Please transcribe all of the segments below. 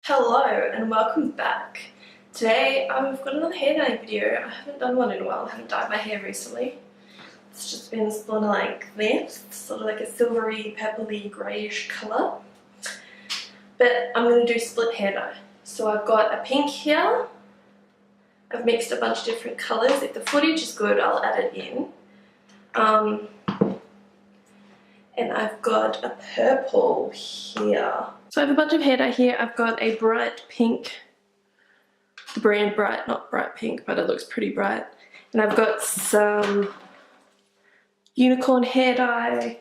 Hello and welcome back. Today I've got another hair dye video. I haven't done one in a while. I haven't dyed my hair recently. It's just been sort of like this, sort of like a silvery, purpley, greyish colour. But I'm going to do split hair dye. So I've got a pink here. I've mixed a bunch of different colours. If the footage is good, I'll add it in. And I've got a purple here. So I have a bunch of hair dye here. I've got a bright pink, the brand Brite, not bright pink, but it looks pretty bright. And I've got some unicorn hair dye.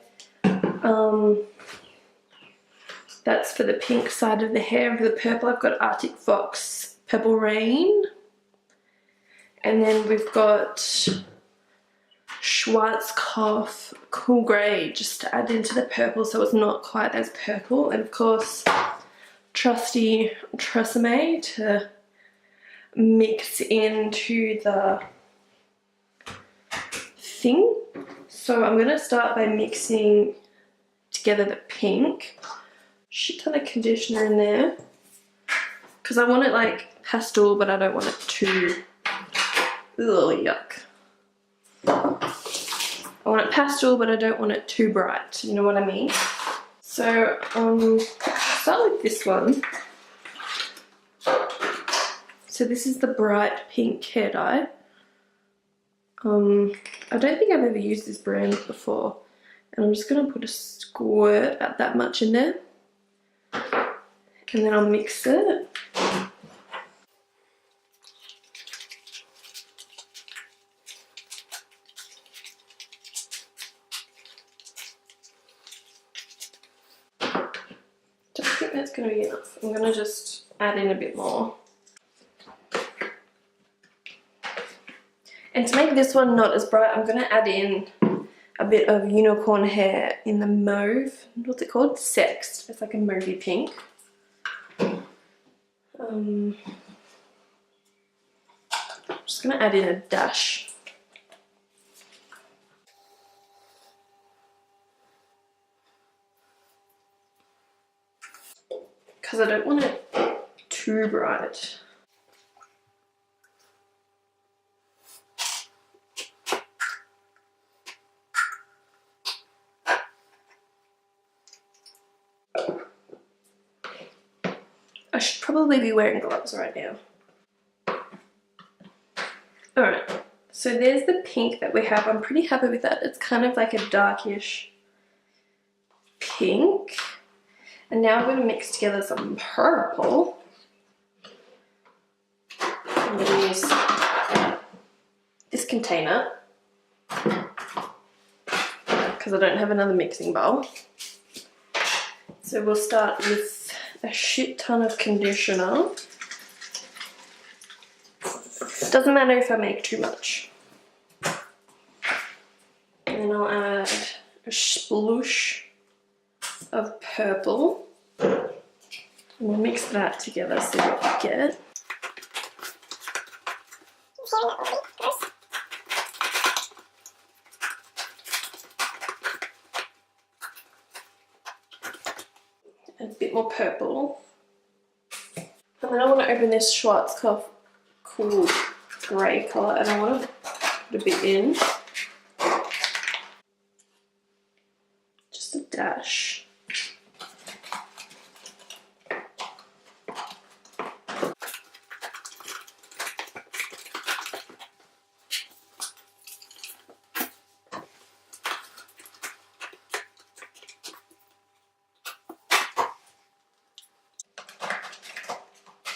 That's for the pink side of the hair. And for the purple, I've got Arctic Fox Purple Rain. And then we've got Schwarzkopf Cool Grey just to add into the purple so it's not quite as purple, and of course trusty Tresseme to mix into the thing. So I'm going to start by mixing together the pink. Shit ton of conditioner in there because I want it like pastel but I don't want it too yuck. I want it pastel, but I don't want it too bright, you know what I mean? So, start with this one. So this is the bright pink hair dye. I don't think I've ever used this brand before. And I'm just going to put a squirt at that much in there. And then I'll mix it. I think that's going to be enough. I'm going to just add in a bit more. And to make this one not as bright, I'm going to add in a bit of unicorn hair in the mauve. What's it called? Sext. It's like a mauvey pink. I'm just going to add in a dash. Because I don't want it too bright. I should probably be wearing gloves right now. Alright, so there's the pink that we have. I'm pretty happy with that. It's kind of like a darkish pink. And now I'm going to mix together some purple. I'm going to use this container because I don't have another mixing bowl. So we'll start with a shit ton of conditioner. Doesn't matter if I make too much. And then I'll add a sploosh of purple. And we'll mix that together, see what we get. A bit more purple. And then I want to open this Schwarzkopf Cool Grey colour and I want to put a bit in. Just a dash.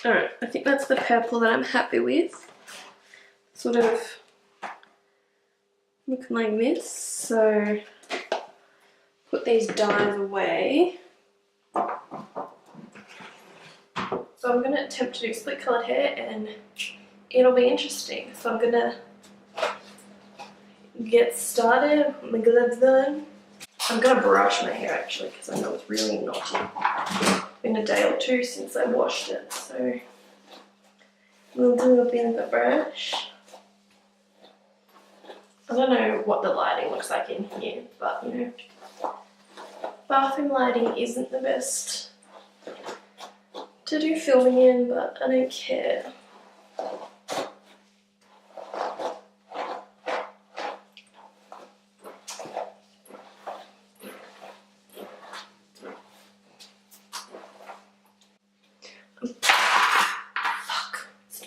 Alright, I think that's the purple that I'm happy with. Sort of looking like this. So put these dyes away. So I'm going to attempt to do split coloured hair and it'll be interesting. So I'm going to get started, put my gloves on. I'm going to brush my hair actually because I know it's really knotty. It's been a day or two since I washed it, so we'll do a bit of a brush. I don't know what the lighting looks like in here, but you know, bathroom lighting isn't the best to do filming in, but I don't care.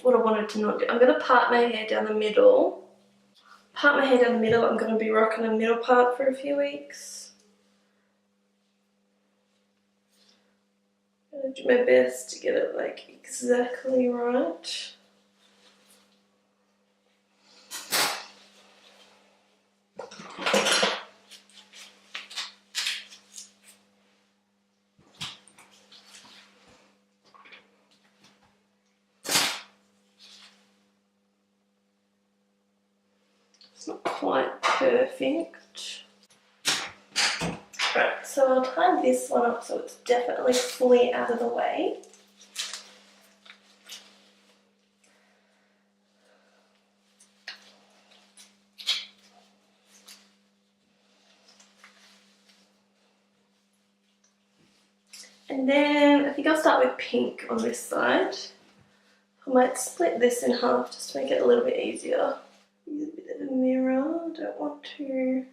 What I wanted to not do. I'm going to part my hair down the middle. I'm going to be rocking a middle part for a few weeks. I'm going to do my best to get it like exactly right. It's not quite perfect. Right, so I'll tie this one up so it's definitely fully out of the way. And then I think I'll start with pink on this side. I might split this in half just to make it a little bit easier. Use a bit of a mirror, don't want to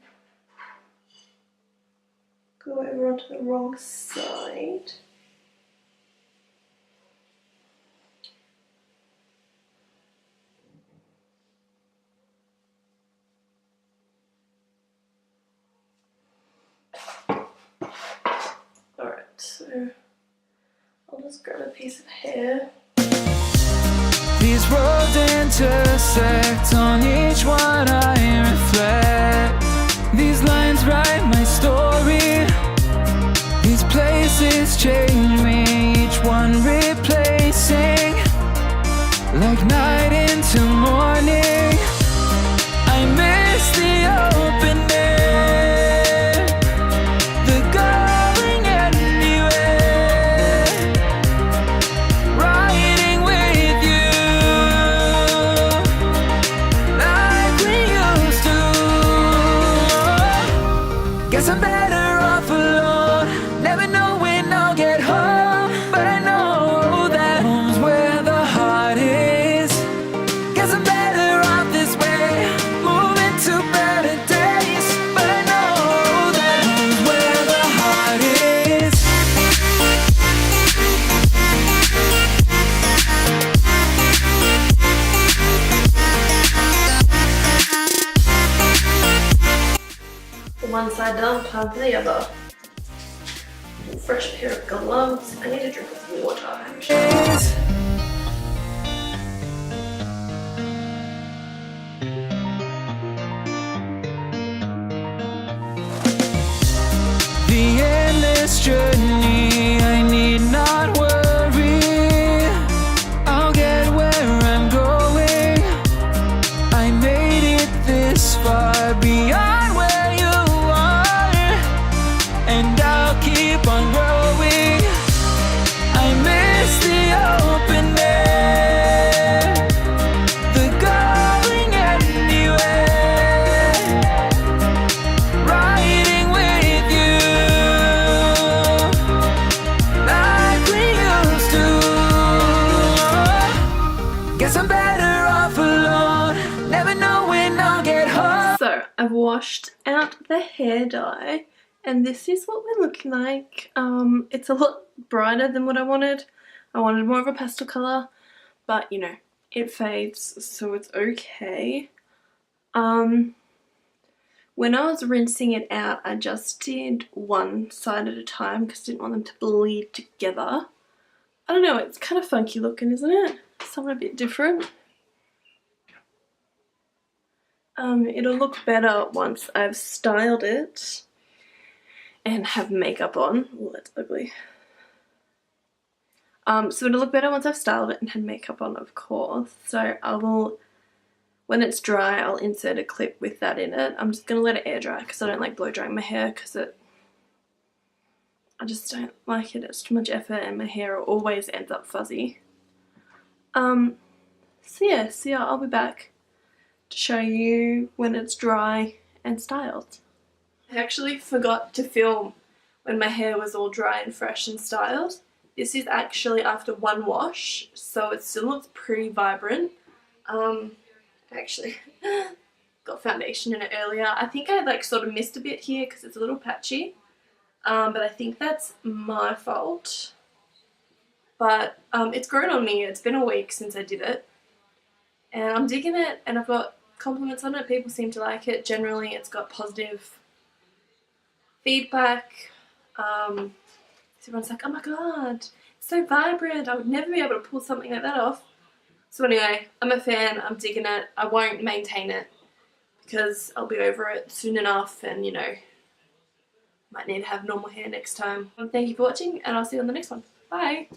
go over onto the wrong side. Alright, so I'll just grab a piece of hair. These roads intersect, on each one I reflect. These lines write my story. These places change me, each one replacing. Like night into morning, I miss the open air, the going anywhere, riding with you like we used to. Guess I'm better off alone, never know when I'll get home, but I know that home's where the heart is. Guess I'm better off this way, moving to better days, but I know that home's where the heart is. One side done, time for the other. Fresh pair of gloves. I need a drink of water. The endless journey, I need not worry, I'll get where I'm going. I made it this far, beyond where you are, and I'll keep on growing. I miss the open air, the going anywhere, riding with you like we used to. Guess I'm better off alone, never know when I'll get home. So I've washed out the hair dye and this is what we're looking like. It's a lot brighter than what I wanted. I wanted more of a pastel colour, but you know, it fades, so it's okay. When I was rinsing it out, I just did one side at a time because I didn't want them to bleed together. I don't know, it's kind of funky looking, isn't it? Something a bit different. It'll look better once I've styled it and have makeup on. Oh, that's ugly. So it'll look better once I've styled it and had makeup on, of course. So I will, when it's dry, I'll insert a clip with that in it. I'm just going to let it air dry because I don't like blow drying my hair because I just don't like it. It's too much effort and my hair always ends up fuzzy. So yeah, I'll be back to show you when it's dry and styled. I actually forgot to film when my hair was all dry and fresh and styled This is actually after one wash, so it still looks pretty vibrant. Actually got foundation in it earlier. I think I like sort of missed a bit here because it's a little patchy, but I think that's my fault. But it's grown on me. It's been a week since I did it, and I'm digging it, and I've got compliments on it. People seem to like it. Generally it's got positive feedback. Everyone's like, oh my god, it's so vibrant, I would never be able to pull something like that off. So anyway, I'm a fan, I'm digging it. I won't maintain it because I'll be over it soon enough, and you know, might need to have normal hair next time. Thank you for watching, and I'll see you on the next one. Bye!